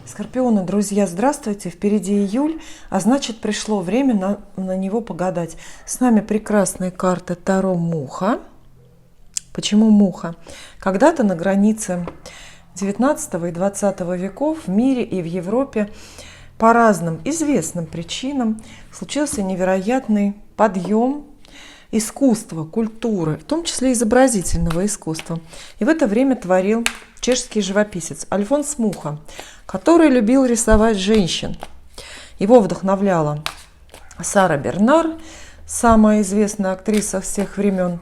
Скорпионы, друзья, здравствуйте! Впереди июль, а значит пришло время на него погадать. С нами прекрасные карты Таро Муха. Почему Муха? Когда-то на границе 19 и 20 веков в мире и в Европе по разным известным причинам случился невероятный подъем искусства, культуры, в том числе изобразительного искусства. И в это время творил чешский живописец Альфонс Муха, который любил рисовать женщин. Его вдохновляла Сара Бернар, самая известная актриса всех времен.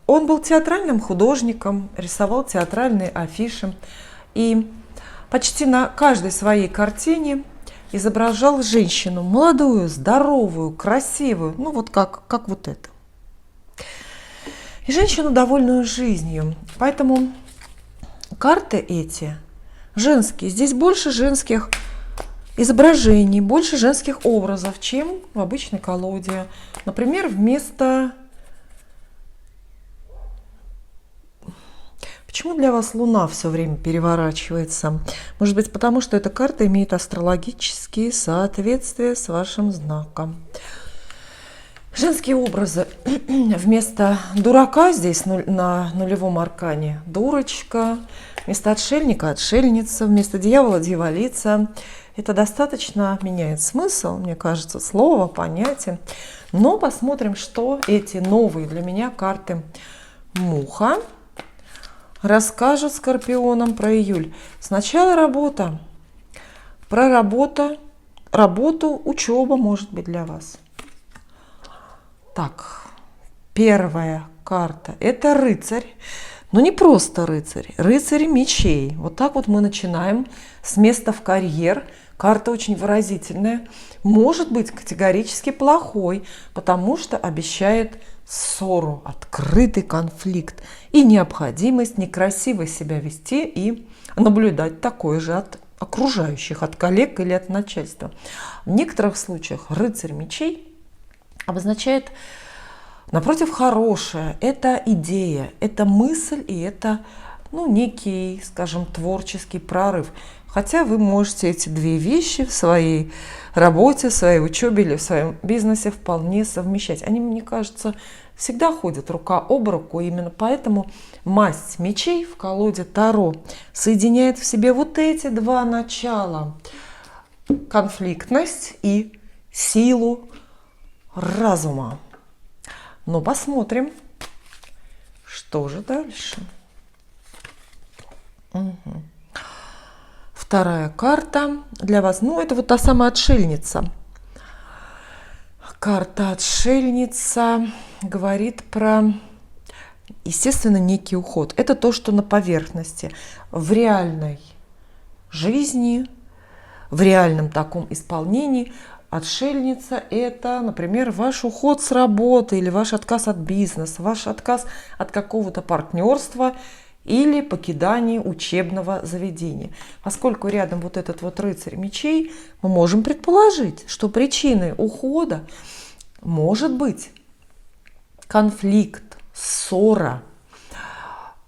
Он был театральным художником, рисовал театральные афиши и почти на каждой своей картине изображал женщину молодую, здоровую, красивую, ну вот как вот это. И женщину, довольную жизнью. Поэтому карты эти женские. Здесь больше женских изображений, больше женских образов, чем в обычной колоде. Например, вместо... Почему для вас Луна все время переворачивается? Может быть, потому что эта карта имеет астрологические соответствия с вашим знаком. Женские образы. Вместо дурака здесь на нулевом аркане дурочка. Вместо отшельника отшельница. Вместо дьявола дьяволица. Это достаточно меняет смысл, мне кажется, слова, понятия. Но посмотрим, что эти новые для меня карты Муха расскажут скорпионам про июль. Сначала работа. Про работу, учеба может быть для вас. Так, первая карта – это рыцарь. Но не просто рыцарь, рыцарь мечей. Вот так вот мы начинаем с места в карьер. Карта очень выразительная. Может быть категорически плохой, потому что обещает ссору, открытый конфликт и необходимость некрасиво себя вести и наблюдать такое же от окружающих, от коллег или от начальства. В некоторых случаях рыцарь мечей обозначает, напротив, хорошее. Это идея, это мысль и это некий, скажем, творческий прорыв. Хотя вы можете эти две вещи в своей работе, в своей учебе или в своем бизнесе вполне совмещать. Они, мне кажется, всегда ходят рука об руку. Именно поэтому масть мечей в колоде Таро соединяет в себе вот эти два начала. Конфликтность и силу разума. Но посмотрим, что же дальше. Вторая карта для вас. Это вот та самая отшельница. Карта отшельница говорит про, естественно, некий уход. Это то, что на поверхности. В реальной жизни, в реальном таком исполнении отшельница – это, например, ваш уход с работы или ваш отказ от бизнеса, ваш отказ от какого-то партнерства или покидание учебного заведения. Поскольку рядом вот этот вот рыцарь мечей, мы можем предположить, что причиной ухода может быть конфликт, ссора.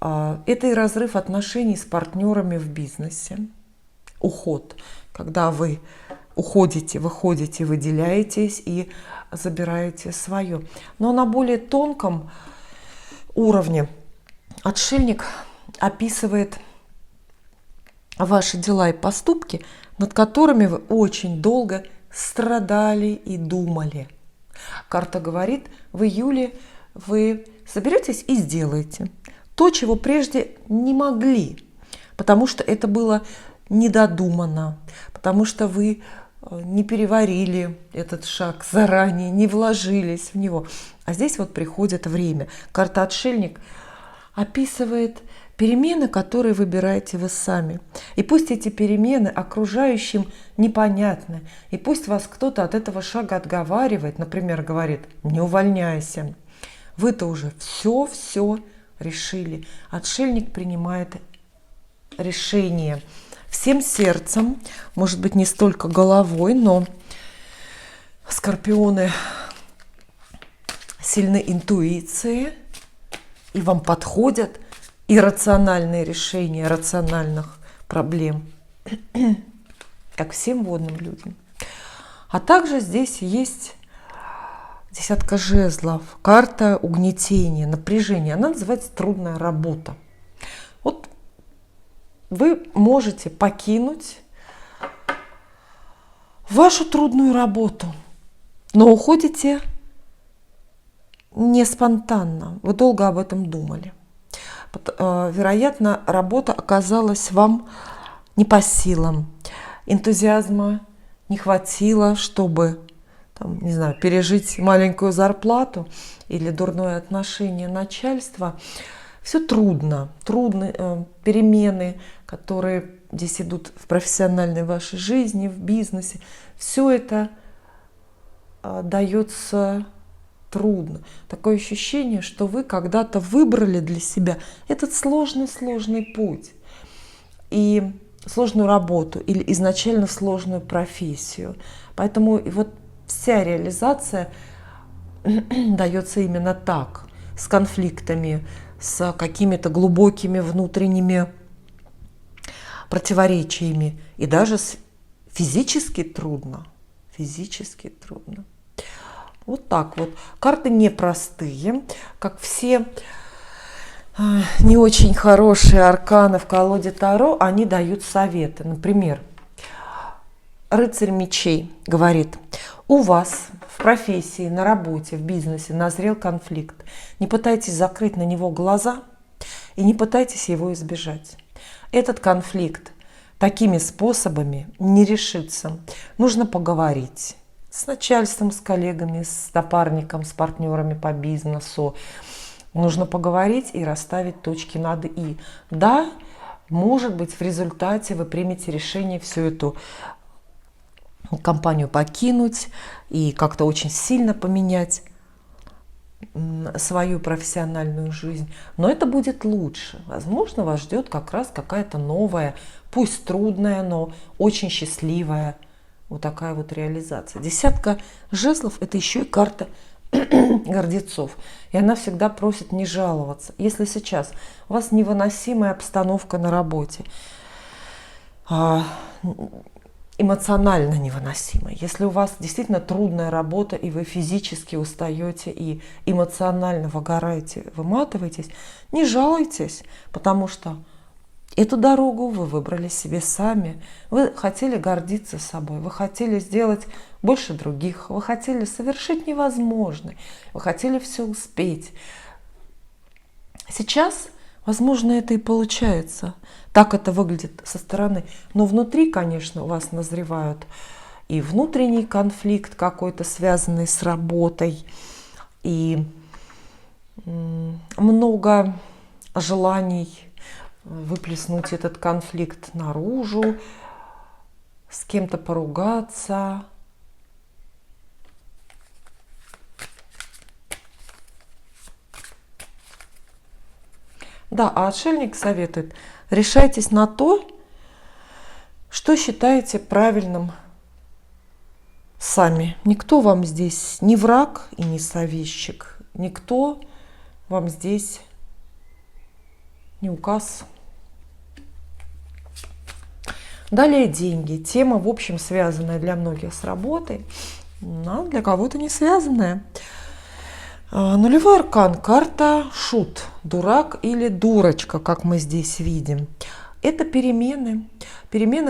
Это и разрыв отношений с партнерами в бизнесе. Уход, когда вы уходите, выходите, выделяетесь и забираете свое. Но на более тонком уровне отшельник описывает ваши дела и поступки, над которыми вы очень долго страдали и думали. Карта говорит, в июле вы соберетесь и сделаете то, чего прежде не могли, потому что это было недодумано, потому что вы не переварили этот шаг заранее, не вложились в него. А здесь вот приходит время. Карта отшельник описывает перемены, которые выбираете вы сами. И пусть эти перемены окружающим непонятны, и пусть вас кто-то от этого шага отговаривает, например, говорит, не увольняйся. Вы-то уже все решили. Отшельник принимает решение всем сердцем, может быть, не столько головой, но скорпионы сильны интуицией, и вам подходят иррациональные решения рациональных проблем. как всем водным людям. А также здесь есть десятка жезлов, карта угнетения, напряжения. Она называется трудная работа. Вот вы можете покинуть вашу трудную работу, но уходите не спонтанно. Вы долго об этом думали. Вероятно, работа оказалась вам не по силам. Энтузиазма не хватило, чтобы, там, не знаю, пережить маленькую зарплату или дурное отношение начальства. Все трудно. Трудны перемены, которые здесь идут в профессиональной вашей жизни, в бизнесе. Все это дается трудно. Такое ощущение, что вы когда-то выбрали для себя этот сложный путь и сложную работу или изначально сложную профессию. Поэтому и вот вся реализация дается именно так, с конфликтами, с какими-то глубокими внутренними противоречиями. И даже физически трудно. Физически трудно. Вот так вот. Карты непростые, как все не очень хорошие арканы в колоде Таро, они дают советы. Например, рыцарь мечей говорит: у вас в профессии, на работе, в бизнесе назрел конфликт. Не пытайтесь закрыть на него глаза и не пытайтесь его избежать. Этот конфликт такими способами не решится. Нужно поговорить с начальством, с коллегами, с напарником, с партнерами по бизнесу. Нужно поговорить и расставить точки над «и». Да, может быть, в результате вы примете решение всю эту компанию покинуть и как-то очень сильно поменять свою профессиональную жизнь. Но это будет лучше. Возможно, вас ждет как раз какая-то новая, пусть трудная, но очень счастливая вот такая вот реализация. Десятка жезлов – это еще и карта гордецов. И она всегда просит не жаловаться. Если сейчас у вас невыносимая обстановка на работе, эмоционально невыносимая, если у вас действительно трудная работа, и вы физически устаете, и эмоционально выгораете, выматываетесь, не жалуйтесь, потому что эту дорогу вы выбрали себе сами. Вы хотели гордиться собой, вы хотели сделать больше других, вы хотели совершить невозможное, вы хотели все успеть. Сейчас, возможно, это и получается. Так это выглядит со стороны. Но внутри, конечно, у вас назревают и внутренний конфликт какой-то, связанный с работой, и много желаний выплеснуть этот конфликт наружу, с кем-то поругаться. Да, а отшельник советует: решайтесь на то, что считаете правильным сами. Никто вам здесь не враг и не советчик. Никто вам здесь не указ. Далее деньги. Тема, в общем, связанная для многих с работой, но для кого-то не связанная. Нулевой аркан, карта шут, дурак или дурочка, как мы здесь видим. Это перемены,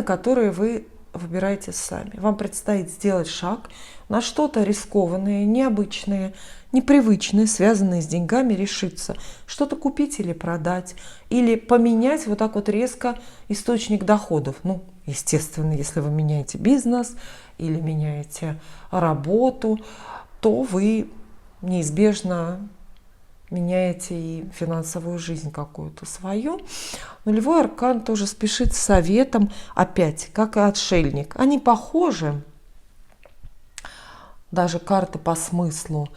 которые вы выбираете сами. Вам предстоит сделать шаг на что-то рискованное, необычное, непривычное, связанное с деньгами, решиться. Что-то купить или продать, или поменять вот так вот резко источник доходов. Ну, естественно, если вы меняете бизнес или меняете работу, то вы неизбежно меняете и финансовую жизнь какую-то свою. Нулевой аркан тоже спешит с советом, опять, как и отшельник. Они похожи, даже карты по смыслу.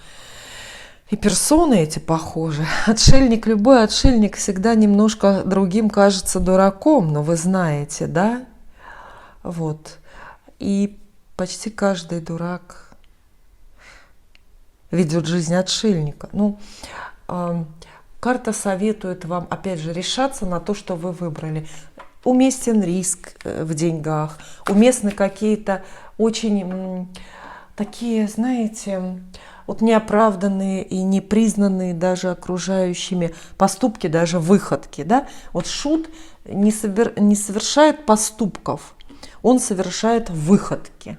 И персоны эти похожи. Отшельник, любой отшельник всегда немножко другим кажется дураком, но вы знаете, да? Вот. И почти каждый дурак ведет жизнь отшельника. Ну, карта советует вам, опять же, решаться на то, что вы выбрали. уместен риск в деньгах, уместны какие-то очень такие, знаете, вот неоправданные и непризнанные даже окружающими поступки, даже выходки. Да? Вот шут не совершает поступков, он совершает выходки.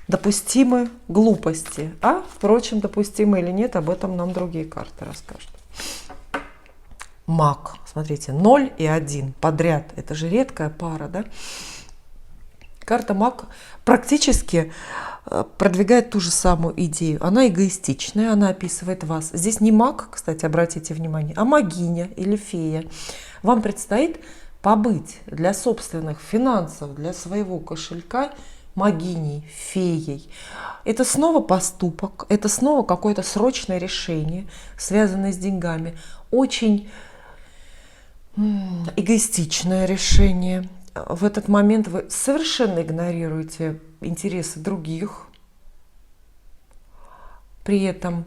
Допустимы глупости. А, впрочем, допустимы или нет, об этом нам другие карты расскажут. Маг. Смотрите, 0 и 1 подряд. Это же редкая пара, да? Карта Маг практически продвигает ту же самую идею. Она эгоистичная, она описывает вас. Здесь не маг, кстати, обратите внимание, а магиня или фея. Вам предстоит побыть для собственных финансов, для своего кошелька магиней, феей. Это снова поступок, это снова какое-то срочное решение, связанное с деньгами. Очень эгоистичное решение. В этот момент вы совершенно игнорируете интересы других. При этом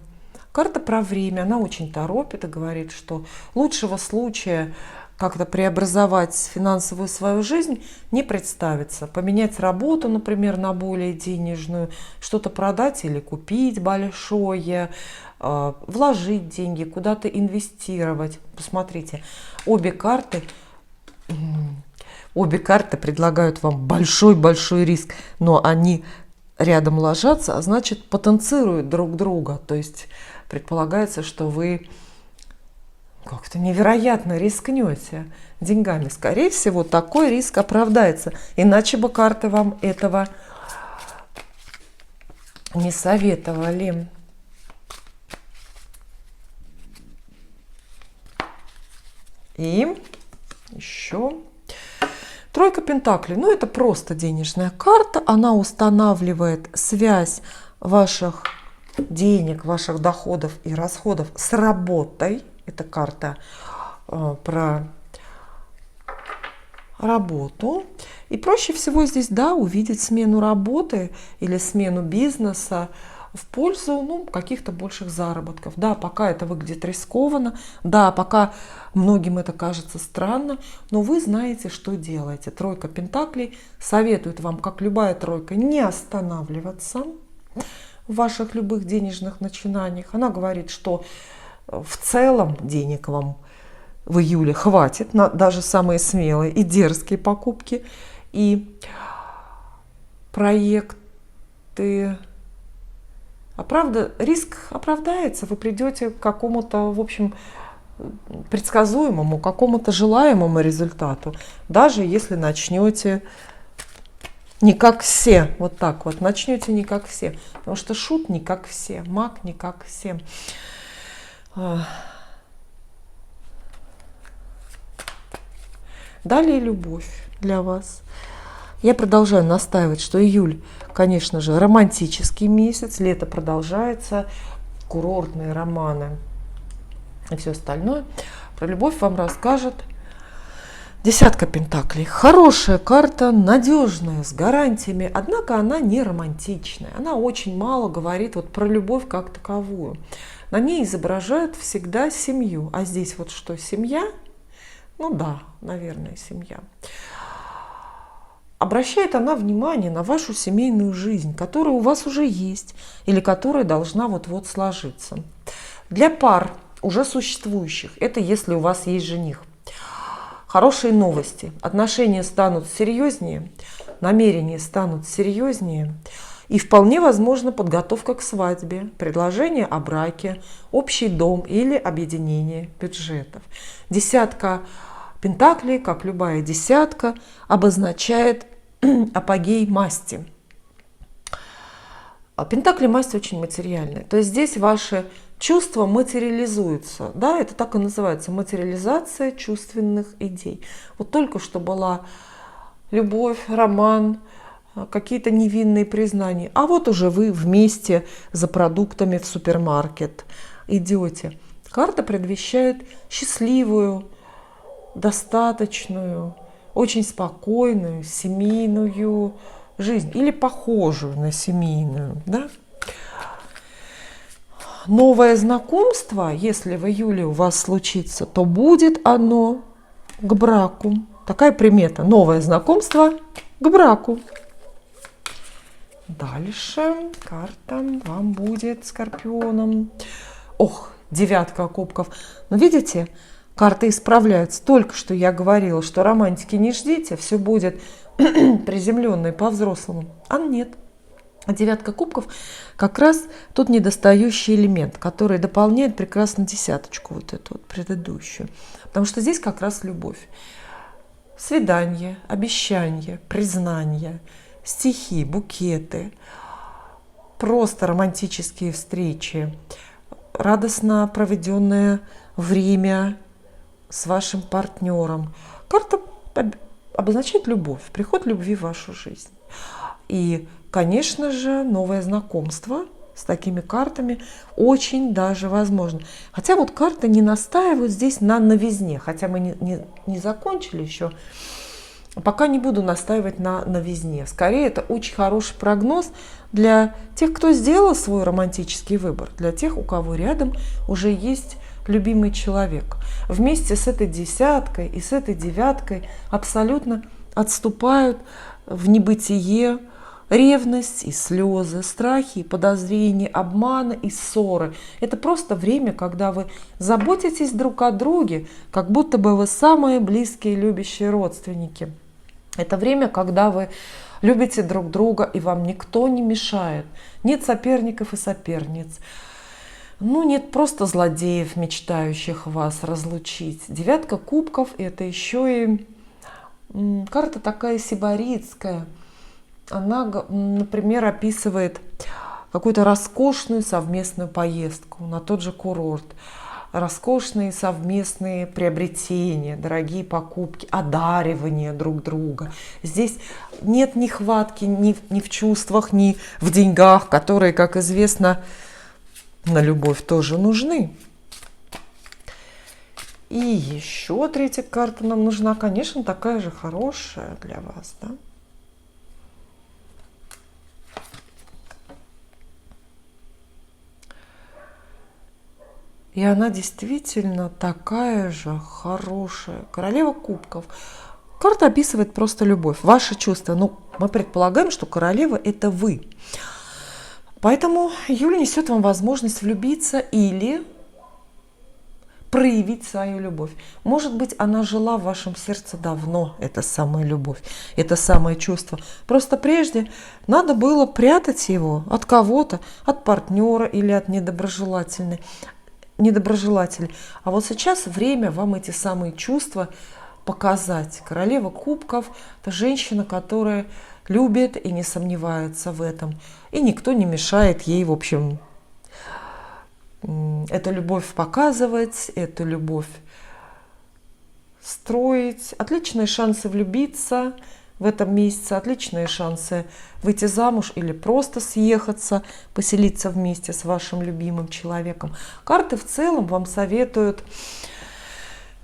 карта про время, она очень торопит и говорит, что лучшего случая как-то преобразовать финансовую свою жизнь не представится. Поменять работу, например, на более денежную, что-то продать или купить большое, вложить деньги, куда-то инвестировать. Посмотрите, обе карты предлагают вам большой-большой риск, но они рядом ложатся, а значит потенцируют друг друга. То есть предполагается, что вы как-то невероятно рискнете деньгами. Скорее всего, такой риск оправдается. Иначе бы карты вам этого не советовали. И еще тройка пентаклей. Ну, это просто денежная карта. Она устанавливает связь ваших денег, ваших доходов и расходов с работой. Это карта про работу. И проще всего здесь, да, увидеть смену работы или смену бизнеса в пользу каких-то больших заработков. Да, пока это выглядит рискованно, да, пока многим это кажется странно, но вы знаете, что делаете. Тройка пентаклей советует вам, как любая тройка, не останавливаться в ваших любых денежных начинаниях. Она говорит, что в целом денег вам в июле хватит на даже самые смелые и дерзкие покупки и проекты. А правда, риск оправдается, вы придете к какому-то, в общем, предсказуемому, какому-то желаемому результату, даже если начнете не как все, вот так вот, начнете не как все, потому что шут не как все, маг не как все. Далее любовь для вас. Я продолжаю настаивать, что июль, конечно же, романтический месяц, лето продолжается, курортные романы и все остальное. Про любовь вам расскажет десятка пентаклей. Хорошая карта, надежная, с гарантиями, однако она не романтичная. Она очень мало говорит вот про любовь как таковую. На ней изображают всегда семью. А здесь вот что, семья? Ну да, наверное, семья. Обращает она внимание на вашу семейную жизнь, которая у вас уже есть или которая должна вот-вот сложиться. Для пар уже существующих, это если у вас есть жених. Хорошие новости. Отношения станут серьезнее, намерения станут серьезнее. И вполне возможно подготовка к свадьбе, предложение о браке, общий дом или объединение бюджетов. Десятка пентаклей, как любая десятка, обозначает апогей масти. Пентакли масти очень материальные. То есть здесь ваши чувства материализуются. Да, это так и называется, материализация чувственных идей. Вот только что была любовь, роман, какие-то невинные признания. А вот уже вы вместе за продуктами в супермаркет идете. Карта предвещает счастливую, достаточную, очень спокойную, семейную жизнь. Или похожую на семейную. Да? Новое знакомство, если в июле у вас случится, то будет оно к браку. Такая примета. Новое знакомство к браку. Дальше карта вам будет скорпионом. Ох, девятка кубков. Но видите, карты исправляются. Только что я говорила, что романтики не ждите, все будет приземленно и по-взрослому. А нет. А девятка кубков как раз тот недостающий элемент, который дополняет прекрасно десяточку, вот эту вот предыдущую. Потому что здесь как раз любовь. Свидание, обещание, признание, стихи, букеты, просто романтические встречи, радостно проведенное время с вашим партнером. Карта обозначает любовь, приход любви в вашу жизнь. И, конечно же, новое знакомство с такими картами очень даже возможно. Хотя вот карты не настаивают здесь на новизне, хотя мы не закончили еще. Пока не буду настаивать на новизне. Скорее, это очень хороший прогноз для тех, кто сделал свой романтический выбор, для тех, у кого рядом уже есть любимый человек. Вместе с этой десяткой и с этой девяткой абсолютно отступают в небытие ревность и слезы, страхи и подозрения, обманы и ссоры. Это просто время, когда вы заботитесь друг о друге, как будто бы вы самые близкие любящие родственники. Это время, когда вы любите друг друга, и вам никто не мешает. Нет соперников и соперниц. Ну, нет просто злодеев, мечтающих вас разлучить. Девятка кубков – это еще и карта такая сибаритская. Она, например, описывает какую-то роскошную совместную поездку на тот же курорт. Роскошные совместные приобретения, дорогие покупки, одаривание друг друга. Здесь нет нехватки ни в чувствах, ни в деньгах, которые, как известно, на любовь тоже нужны. И еще третья карта нам нужна, конечно, такая же хорошая для вас, да? И она действительно такая же хорошая. Королева кубков. Карта описывает просто любовь, ваши чувства. Ну, мы предполагаем, что королева – это вы. Поэтому Юль несет вам возможность влюбиться или проявить свою любовь. Может быть, она жила в вашем сердце давно, эта самая любовь, это самое чувство. Просто прежде надо было прятать его от кого-то, от партнера или от недоброжелателей. А вот сейчас время вам эти самые чувства показать. Королева кубков – это женщина, которая любит и не сомневается в этом. И никто не мешает ей, в общем, эту любовь показывать, эту любовь строить. Отличные шансы влюбиться в этом месяце, отличные шансы выйти замуж или просто съехаться, поселиться вместе с вашим любимым человеком. Карты в целом вам советуют,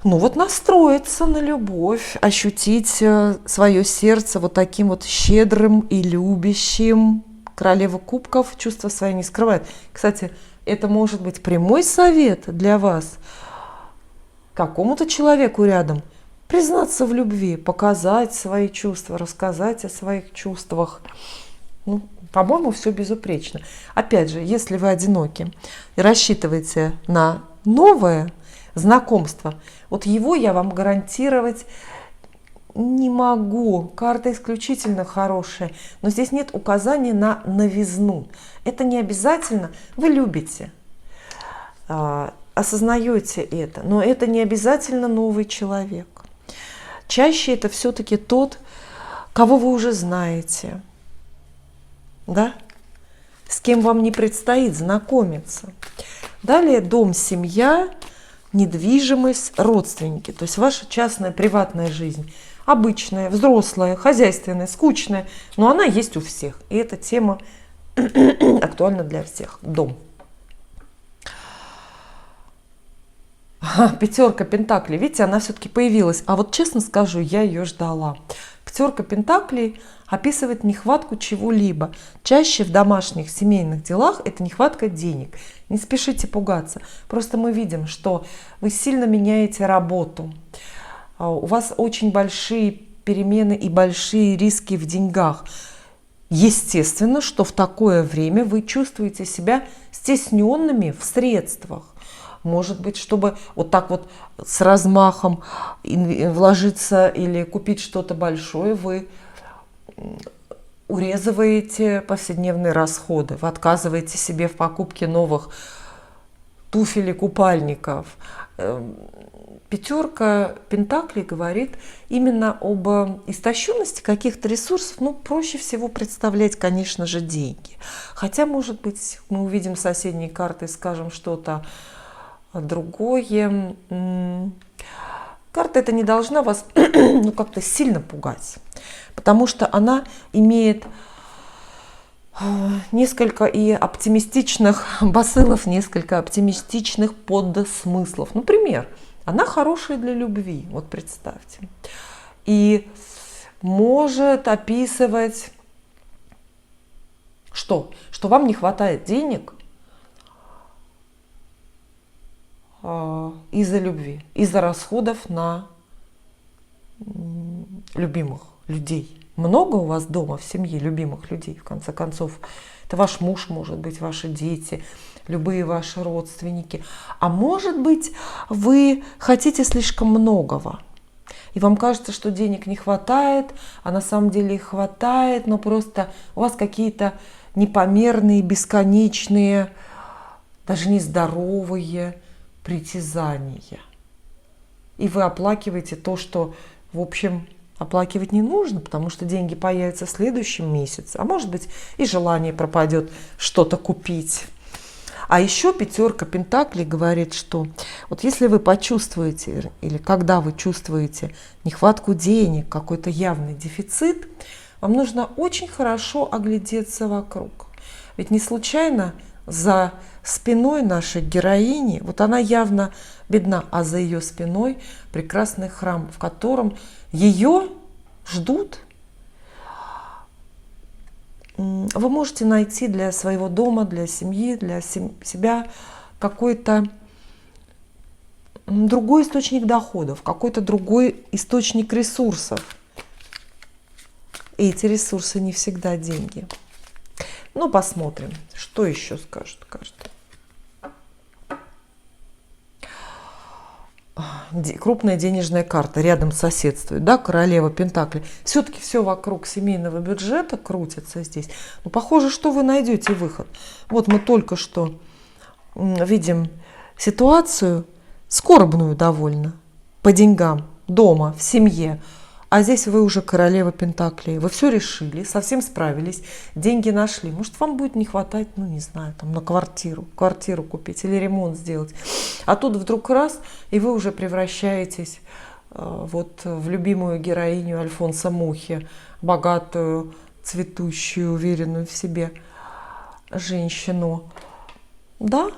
ну вот, настроиться на любовь, ощутить свое сердце вот таким вот щедрым и любящим. Королева кубков чувства свои не скрывает. Кстати, это может быть прямой совет для вас какому-то человеку рядом. Признаться в любви, показать свои чувства, рассказать о своих чувствах. Ну, по-моему, все безупречно. Опять же, если вы одиноки и рассчитываете на новое знакомство, вот его я вам гарантировать не могу. Карта исключительно хорошая, но здесь нет указания на новизну. Это не обязательно. Вы любите, осознаете это, но это не обязательно новый человек. Чаще это все-таки тот, кого вы уже знаете, да? С кем вам не предстоит знакомиться. Далее дом, семья, недвижимость, родственники. То есть ваша частная, приватная жизнь. Обычная, взрослая, хозяйственная, скучная. Но она есть у всех. И эта тема актуальна для всех. Дом. Пятерка пентаклей, видите, она все-таки появилась. А вот честно скажу, я ее ждала. Пятерка пентаклей описывает нехватку чего-либо. Чаще в домашних, семейных делах это нехватка денег. Не спешите пугаться. Просто мы видим, что вы сильно меняете работу. у вас очень большие перемены и большие риски в деньгах. Естественно, что в такое время вы чувствуете себя стесненными в средствах. Может быть, чтобы вот так вот с размахом вложиться или купить что-то большое, вы урезываете повседневные расходы, вы отказываете себе в покупке новых туфель и купальников. Пятерка пентаклей говорит именно об истощенности каких-то ресурсов. Ну, проще всего представлять, конечно же, деньги. Хотя, может быть, мы увидим соседние карты и скажем что-то другое. Карта эта не должна вас ну, как-то сильно пугать, потому что она имеет несколько и оптимистичных посылов, несколько оптимистичных подсмыслов. Например, она хорошая для любви, вот представьте. И может описывать что? Что вам не хватает денег из-за любви, из-за расходов на любимых людей. Много у вас дома в семье любимых людей, в конце концов. Это ваш муж, может быть, ваши дети, любые ваши родственники. А может быть, вы хотите слишком многого. И вам кажется, что денег не хватает, а на самом деле их хватает, но просто у вас какие-то непомерные, бесконечные, даже нездоровые притязания. И вы оплакиваете то, что, в общем, оплакивать не нужно, потому что деньги появятся в следующем месяце. А может быть, и желание пропадет что-то купить. А еще пятерка пентаклей говорит, что вот если вы почувствуете, или когда вы чувствуете нехватку денег, какой-то явный дефицит, вам нужно очень хорошо оглядеться вокруг. Ведь не случайно за спиной нашей героини, вот она явно бедна, а за ее спиной прекрасный храм, в котором ее ждут. Вы можете найти для своего дома, для семьи, для себя какой-то другой источник доходов, какой-то другой источник ресурсов. И эти ресурсы не всегда деньги. Ну, посмотрим, что еще скажет карта. Крупная денежная карта рядом соседствует, да, королева пентаклей. Все-таки все вокруг семейного бюджета крутится здесь. Но похоже, что вы найдете выход. Вот мы только что видим ситуацию скорбную довольно по деньгам дома, в семье. А здесь вы уже королева пентаклей. Вы все решили, совсем справились, деньги нашли. Может, вам будет не хватать, ну, не знаю, там, на квартиру купить или ремонт сделать. А тут вдруг раз, и вы уже превращаетесь вот в любимую героиню Альфонса Мухи, богатую, цветущую, уверенную в себе женщину. Да,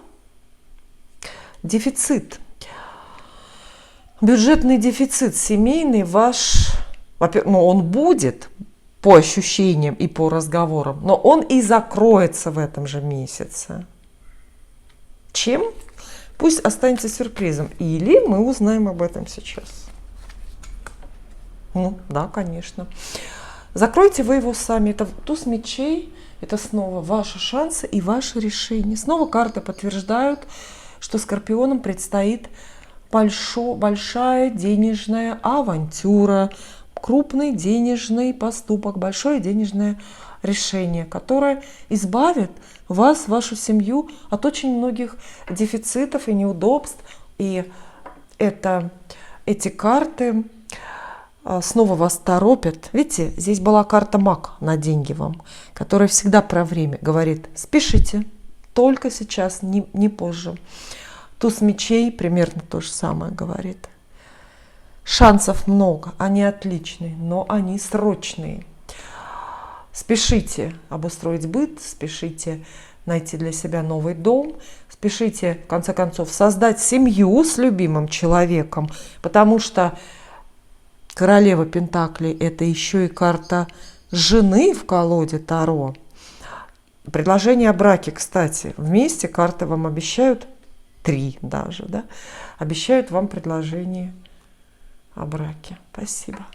дефицит. Бюджетный дефицит семейный ваш, ну, он будет по ощущениям и по разговорам, но он и закроется в этом же месяце. Чем? Пусть останется сюрпризом. Или мы узнаем об этом сейчас. Ну, да, конечно. Закройте вы его сами. Это туз мечей, это снова ваши шансы и ваши решения. Снова карты подтверждают, что скорпионам предстоит большая денежная авантюра, крупный денежный поступок, большое денежное решение, которое избавит вас, вашу семью от очень многих дефицитов и неудобств. И эти карты снова вас торопят. Видите, здесь была карта маг на деньги вам, которая всегда про время говорит: спешите, только сейчас, не позже. Туз мечей примерно то же самое говорит. Шансов много, они отличные, но они срочные. Спешите обустроить быт, спешите найти для себя новый дом, спешите, в конце концов, создать семью с любимым человеком, потому что королева пентаклей – это еще и карта жены в колоде Таро. Предложение о браке, кстати, вместе карты вам обещают, 3 даже, да, обещают вам предложение о браке. Спасибо.